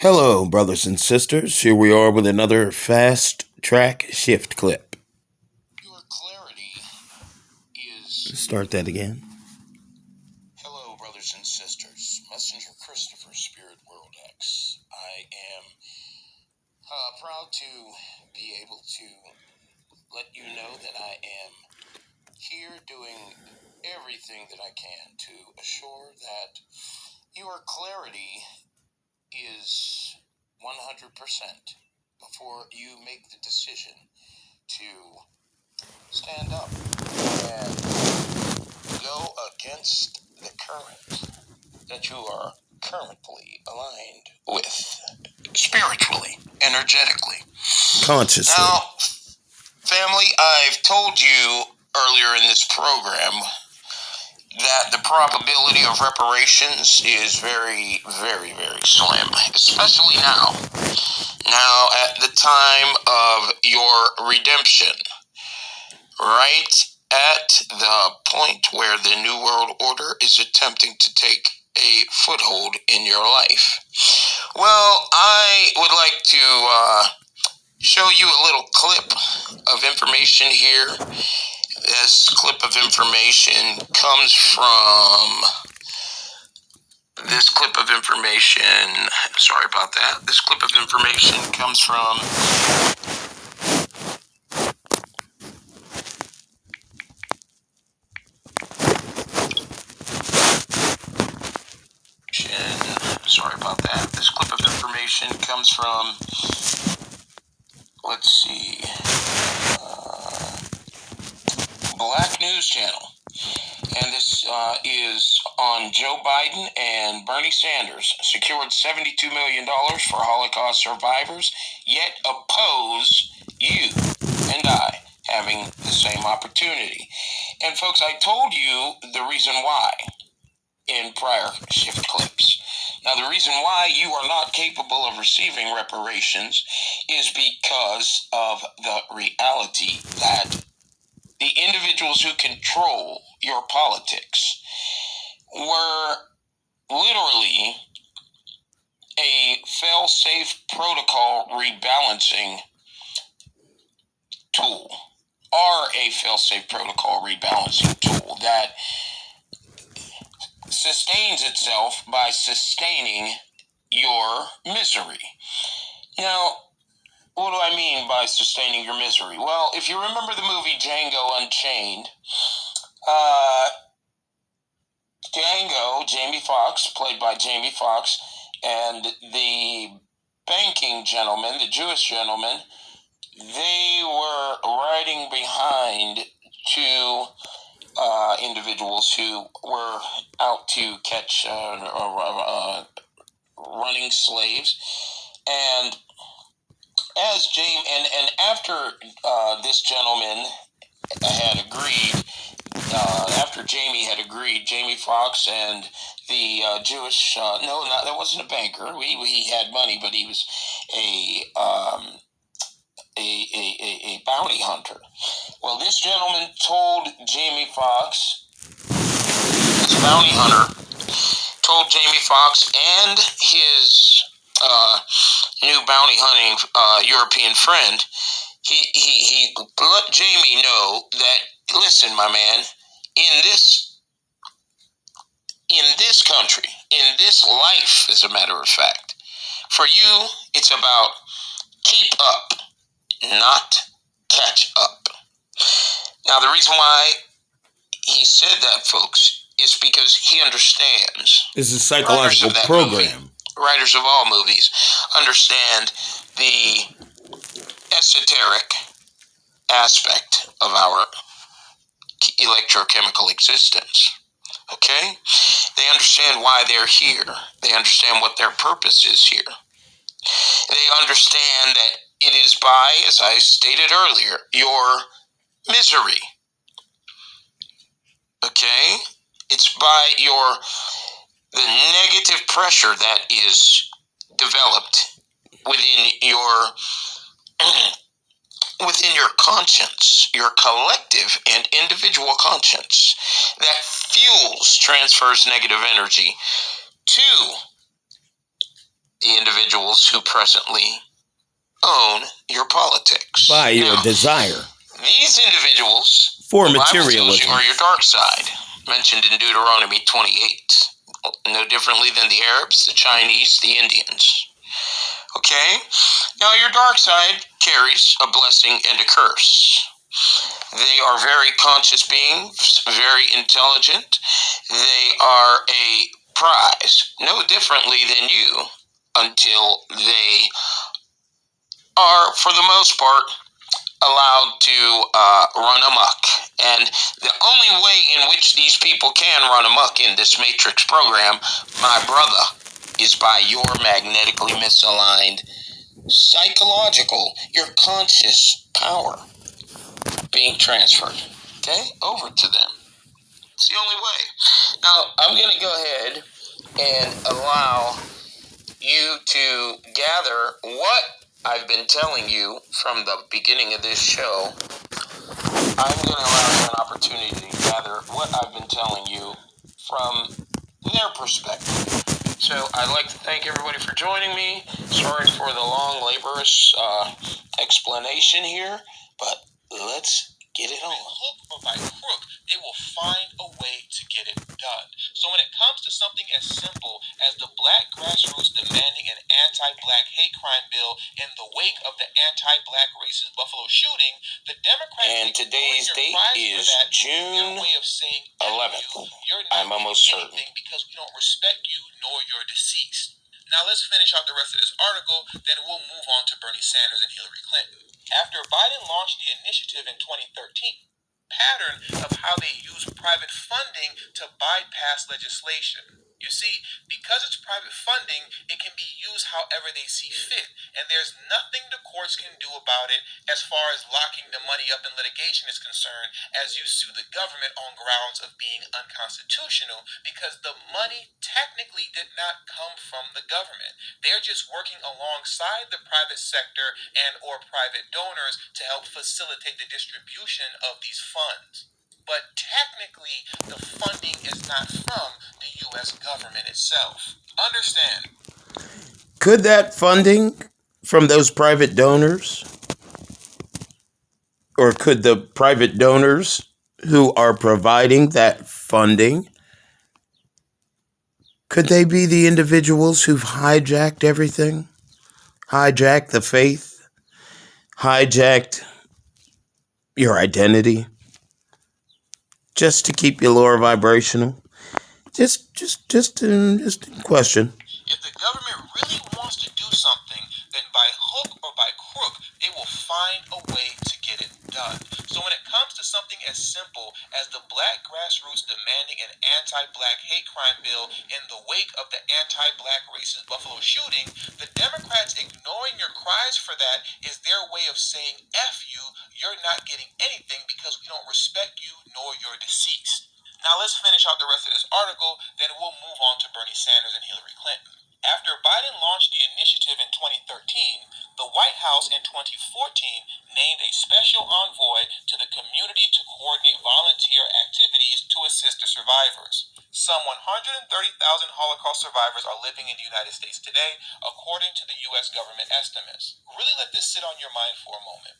Hello, brothers and sisters. Here we are with another fast track shift clip. Your clarity is... Start that again. Hello, brothers and sisters. Messenger Christopher, Spirit World X. I am proud to be able to let you know that I am here doing everything that I can to assure that your clarity is 100% before you make the decision to stand up and go against the current that you are currently aligned with, spiritually, energetically. Consciously. Now, family, I've told you earlier in this program that the probability of reparations is very, very, very slim, especially now. Now, at the time of your redemption, right at the point where the New World Order is attempting to take a foothold in your life. Well, I would like to show you a little clip of information here. This clip of information comes from... This clip of information... Sorry about that. This clip of information comes from... Sorry about that. This clip of information comes from... Let's see... Black News Channel. And this is on Joe Biden and Bernie Sanders secured $72 million for Holocaust survivors, yet oppose you and I having the same opportunity. And folks, I told you the reason why in prior shift clips. Now, the reason why you are not capable of receiving reparations is because of the reality that the individuals who control your politics were literally a fail-safe protocol rebalancing tool, are a fail-safe protocol rebalancing tool that sustains itself by sustaining your misery. Now, what do I mean by sustaining your misery? Well, if you remember the movie Django Unchained, Jamie Foxx, played by Jamie Foxx, and the banking gentleman, the Jewish gentleman, they were riding behind two individuals who were out to catch running slaves. And as James and after this gentleman had agreed, after Jamie had agreed, Jamie Foxx and the Jewish that wasn't a banker. He had money, but he was a bounty hunter. Well, this gentleman told Jamie Foxx, this bounty hunter told Jamie Foxx and his new bounty hunting European friend, he let Jamie know that, listen, my man, in this country, in this life, as a matter of fact, for you, it's about keep up, not catch up. Now, the reason why he said that, folks, is because he understands. It's a psychological program. Writers of all movies understand the esoteric aspect of our electrochemical existence. Okay? They understand why they're here. They understand what their purpose is here. They understand that it is by, as I stated earlier, your misery. Okay? It's by the negative pressure that is developed within your conscience, your collective and individual conscience, that transfers negative energy to the individual individuals who presently own your politics. By your Now, desire. these individuals, For the Bible tells you, materialism. are your dark side, mentioned in Deuteronomy 28. No differently than the Arabs, the Chinese, the Indians. Okay? Now, your dark side carries a blessing and a curse. They are very conscious beings, very intelligent. They are a prize, no differently than you, until they are, for the most part, allowed to run amok. And the only way in which these people can run amok in this Matrix program, my brother, is by your magnetically misaligned psychological, your conscious power being transferred, okay, over to them. It's the only way. Now, I'm going to go ahead and allow you to gather what I've been telling you from the beginning of this show. I'm going to allow you an opportunity to gather what I've been telling you from their perspective. So I'd like to thank everybody for joining me. Sorry for the long, laborious explanation here, but let's get it on. By hook or by crook, they will find a way to get it done. So when it comes to something as simple as the black grassroots demanding an anti-black hate crime bill in the wake of the anti-black racist Buffalo shooting, the Democrats... And today's date is June 11th. I'm almost certain. Because we don't respect you nor you're deceased. Now let's finish out the rest of this article, then we'll move on to Bernie Sanders and Hillary Clinton. After Biden launched the initiative in 2013, pattern of how they use private funding to bypass legislation. You see, because it's private funding, it can be used however they see fit, and there's nothing the courts can do about it as far as locking the money up in litigation is concerned, as you sue the government on grounds of being unconstitutional, because the money technically did not come from the government. They're just working alongside the private sector and or private donors to help facilitate the distribution of these funds. But technically, the funding is not from the U.S. government itself. Understand? Could that funding from those private donors, or could the private donors who are providing that funding, could they be the individuals who've hijacked everything? Hijacked the faith? Hijacked your identity? Just to keep you lower vibrational? Just a question. If the government really wants to do something, then by hook or by crook, they will find a way to get it done. So when it comes to something as simple as the black grassroots demanding an anti-black hate crime bill in the wake of the anti-black racist Buffalo shooting, the Democrats ignoring your cries for that is their way of saying, F you, you're not getting anything because we don't respect you nor you're deceased. Now let's finish out the rest of this article, then we'll move on to Bernie Sanders and Hillary Clinton. After Biden launched the initiative in 2013, the White House in 2014 named a special envoy to the community to coordinate volunteer activities to assist the survivors. Some 130,000 Holocaust survivors are living in the United States today, according to the U.S. government estimates. Really let this sit on your mind for a moment.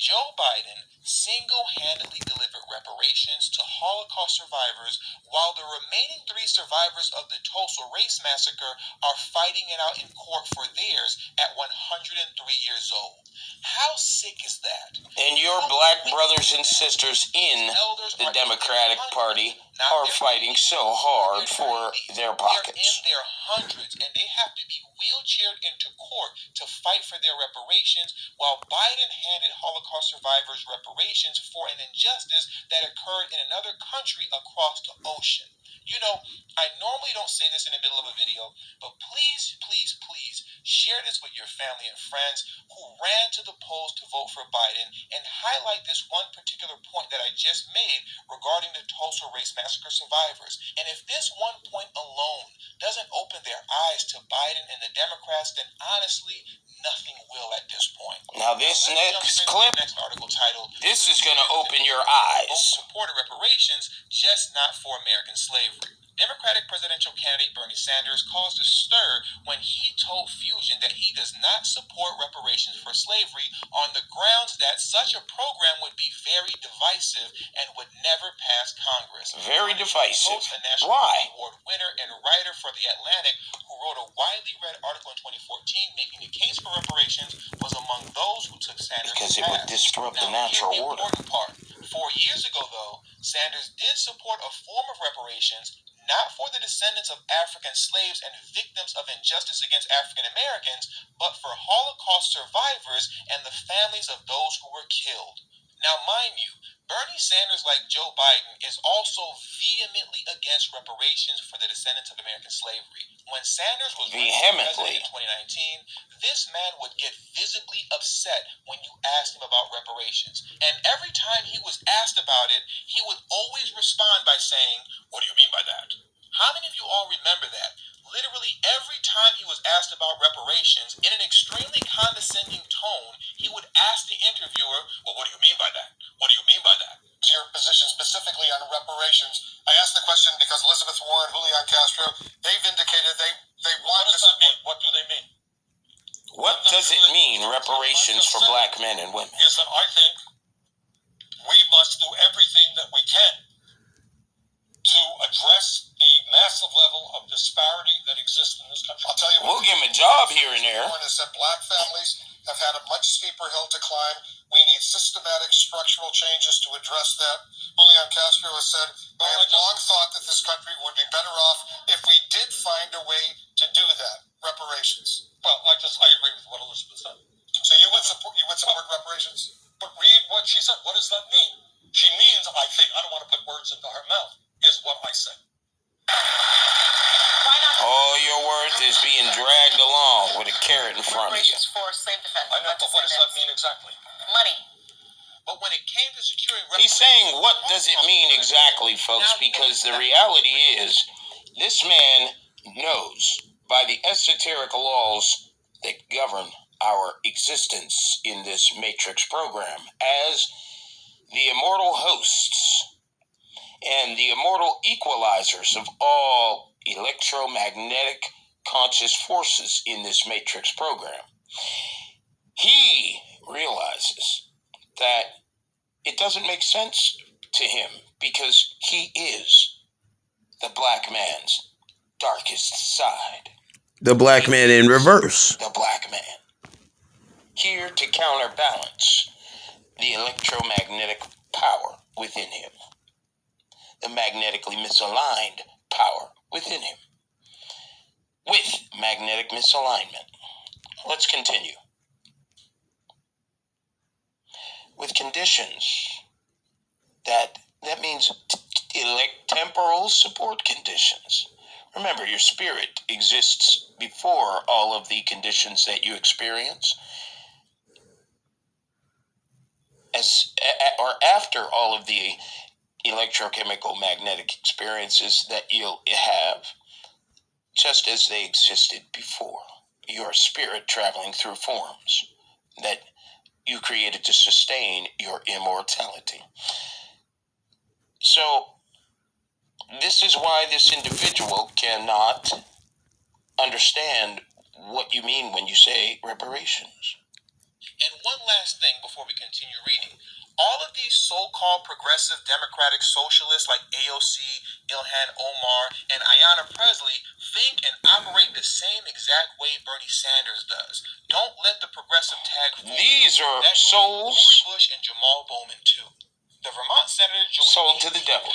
Joe Biden single-handedly delivered reparations to Holocaust survivors while the remaining 3 survivors of the Tulsa Race Massacre are fighting it out in court for theirs at 103 years old. How sick is that? And your black brothers and sisters in the Democratic Party are fighting so hard for their pockets. They're in their hundreds, and they have to be wheelchaired into court to fight for their reparations, while Biden handed Holocaust survivors reparations for an injustice that occurred in another country across the ocean. You know, I normally don't say this in the middle of a video, but please, please, please share this with your family and friends who ran to the polls to vote for Biden, and highlight this one particular point that I just made regarding the Tulsa Race Massacre survivors. And if this one point alone doesn't open their eyes to Biden and the Democrats, then honestly, nothing will at this point. Now this next clip, next article titled, "This is going to open your eyes." Both supported reparations, just not for American slavery. Democratic presidential candidate Bernie Sanders caused a stir when he told Fusion that he does not support reparations for slavery on the grounds that such a program would be very divisive and would never pass Congress. Very divisive. A National Why? Award winner and writer for The Atlantic, who wrote a widely read article in 2014 making the case for reparations, was among those who took Sanders' Because it would disrupt the natural order. Important part. 4 years ago, though, Sanders did support a form of reparations not for the descendants of African slaves and victims of injustice against African Americans, but for Holocaust survivors and the families of those who were killed. Now, mind you, Bernie Sanders, like Joe Biden, is also vehemently against reparations for the descendants of American slavery. When Sanders was vehemently president in 2019, this man would get visibly upset when you asked him about reparations. And every time he was asked about it, he would always respond by saying, "What do you mean by that?" How many of you all remember that? Literally every time he was asked about reparations, in an extremely condescending tone, he would ask the interviewer, "Well, what do you mean by that? What do you mean by that?" To your position specifically on reparations, I asked the question because Elizabeth Warren, Julian Castro, they've indicated they want to support. What do they mean? What does it mean, reparations for black men and women? Is that I think we must do everything that we can to address the massive level of disparity that exists in this country. I'll tell you what. We'll give him a job here and there. Warren has said black families have had a much steeper hill to climb. We need systematic structural changes to address that. Julian Castro has said, I have long thought that this country would be better off if we did find a way to do that. Reparations. Well, I agree with what Elizabeth said. So you would support reparations? But read what she said. What does that mean? She means, I think, I don't want to put words into her mouth, is what I said. All your words is being dragged along with a carrot in front of you. For slave defense. I know, but what does that mean exactly? Money. But when it came to securing He's saying, what does it mean exactly, folks? Because the reality is, this man knows by the esoteric laws that govern our existence in this Matrix program as the immortal hosts and the immortal equalizers of all electromagnetic conscious forces in this Matrix program. He realizes that it doesn't make sense to him because he is the black man's darkest side. The black man in reverse. The black man. Here to counterbalance the electromagnetic power within him. The magnetically misaligned power within him. With magnetic misalignment. Let's continue. With conditions that means temporal support conditions. Remember, your spirit exists before all of the conditions that you experience, or after all of the electrochemical magnetic experiences that you'll have, just as they existed before. Your spirit traveling through forms that you created to sustain your immortality. So, this is why this individual cannot understand what you mean when you say reparations. And one last thing before we continue reading. All of these so-called progressive democratic socialists like AOC, Ilhan Omar, and Ayanna Pressley think and operate the same exact way Bernie Sanders does. Don't let the progressive tag fool. These are souls Bush and Jamal Bowman too. The Vermont senator sold to the devil,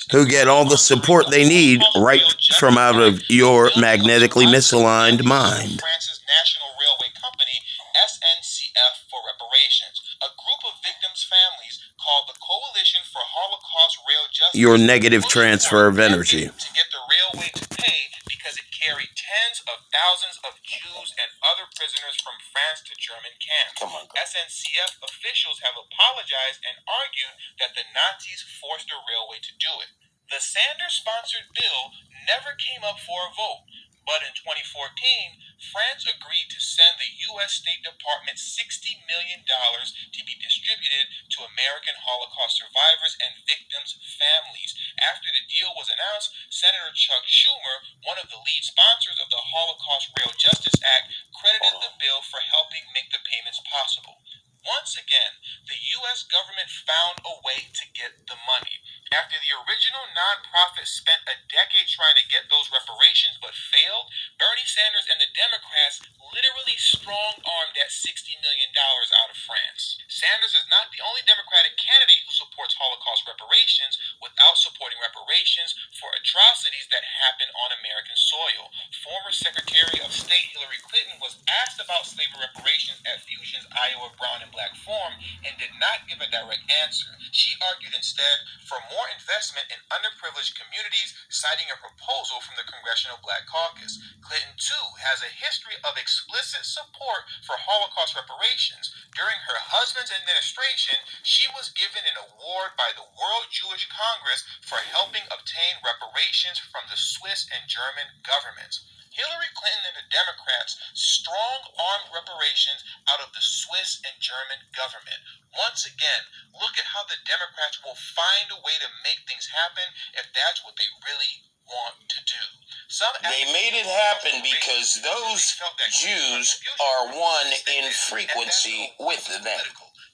who get all the support they need right from out of your magnetically misaligned mind. France's National Railway Company, SNCF, for reparations. A group of victims' families called the Coalition for Holocaust Rail Justice. Your negative transfer of energy. To get the railway to pay because it carried tens of thousands of Jews and other prisoners from France to German camps. SNCF officials have apologized and argued that the Nazis forced the railway to do it. The Sanders-sponsored bill never came up for a vote, but in 2014, France agreed to send the U.S. State Department $60 million to be distributed to American Holocaust survivors and victims' families. After the deal was announced, Senator Chuck Schumer, one of the lead sponsors of the Holocaust Rail Justice Act, credited and the Democrats literally strong-armed that $60 million out of France. Sanders is not the only Democratic candidate who supports Holocaust reparations without supporting reparations for atrocities that happened on American soil. Former Secretary of State Hillary Clinton was asked about slavery reparations at Fusion's Iowa Brown and Black Forum and did not give a direct answer. She argued instead for more investment in underprivileged communities, citing a proposal from the Congressional Black Caucus. Clinton, too, has a history of explicit support for Holocaust reparations. During her husband's administration, she was given an award by the World Jewish Congress for helping obtain reparations from the Swiss and German governments. Hillary Clinton and the Democrats strong-armed reparations out of the Swiss and German government. Once again, look at how the Democrats will find a way to make things happen if that's what they really want to do. They made it happen because those Jews are one in frequency with them,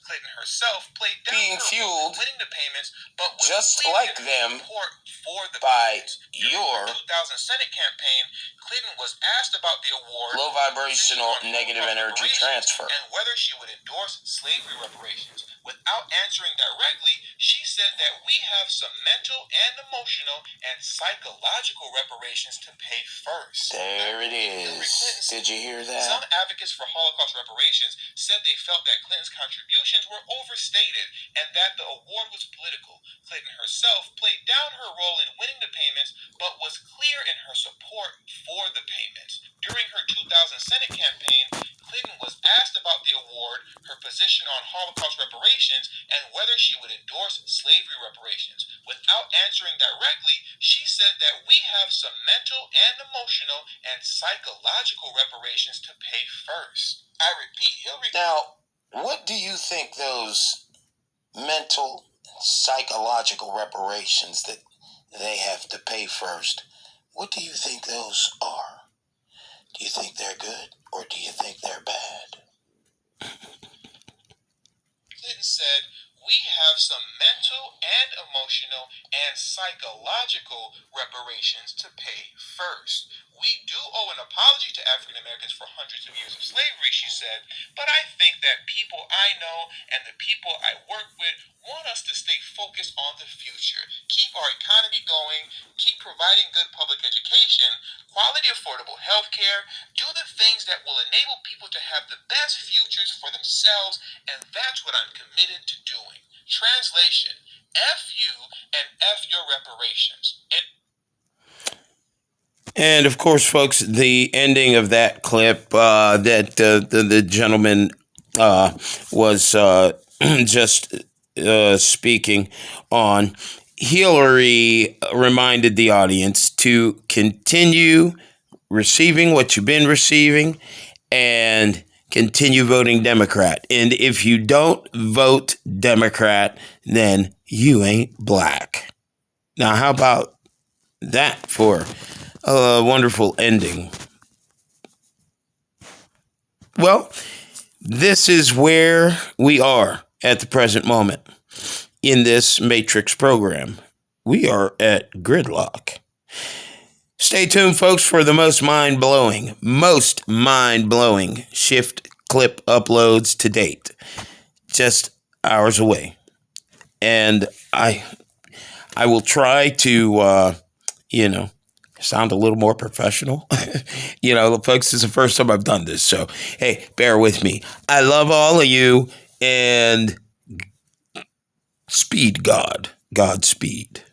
Clinton herself played down being her fueled winning the payments, but was just clear like in her them support for the by payments. During your the 2000 Senate campaign, Clinton was asked about the award, low vibrational negative energy transfer. and whether she would endorse slavery reparations. Without answering directly, she said that we have some mental and emotional and psychological reparations to pay first. There it is. Did you hear that? Some advocates for Holocaust reparations said they felt that Clinton's contributions were overstated and that the award was political. Clinton herself played down her role in winning the payments, but was clear in her support for the payments. During her 2000 Senate campaign, Clinton was asked about the award, her position on Holocaust reparations, and whether she would endorse slavery reparations. Without answering directly, she said that we have some mental and emotional and psychological reparations to pay first. I repeat, Hillary... Now, what do you think those mental, psychological reparations that they have to pay first, what do you think those are? Do you think they're good, or do you think they're bad? Clinton said, we have some mental and emotional and psychological reparations to pay first. We do owe an apology to African Americans for hundreds of years of slavery, she said, but I think that people I know and the people I work with want us to stay focused on the future, keep our economy going, keep providing good public education, quality affordable health care, do the things that will enable people to have the best futures for themselves, and that's what I'm committed to doing. Translation, F you and F your reparations. And of course, folks, the ending of that clip that the gentleman was just speaking on, Hillary reminded the audience to continue receiving what you've been receiving and continue voting Democrat. And if you don't vote Democrat, then you ain't black. Now, how about that for a wonderful ending? Well, this is where we are at the present moment in this Matrix program. We are at gridlock. Stay tuned, folks, for the most mind-blowing shift clip uploads to date. Just hours away. And I will try to, sound a little more professional. Folks, this is the first time I've done this. So, hey, bear with me. I love all of you, and speed God. Godspeed.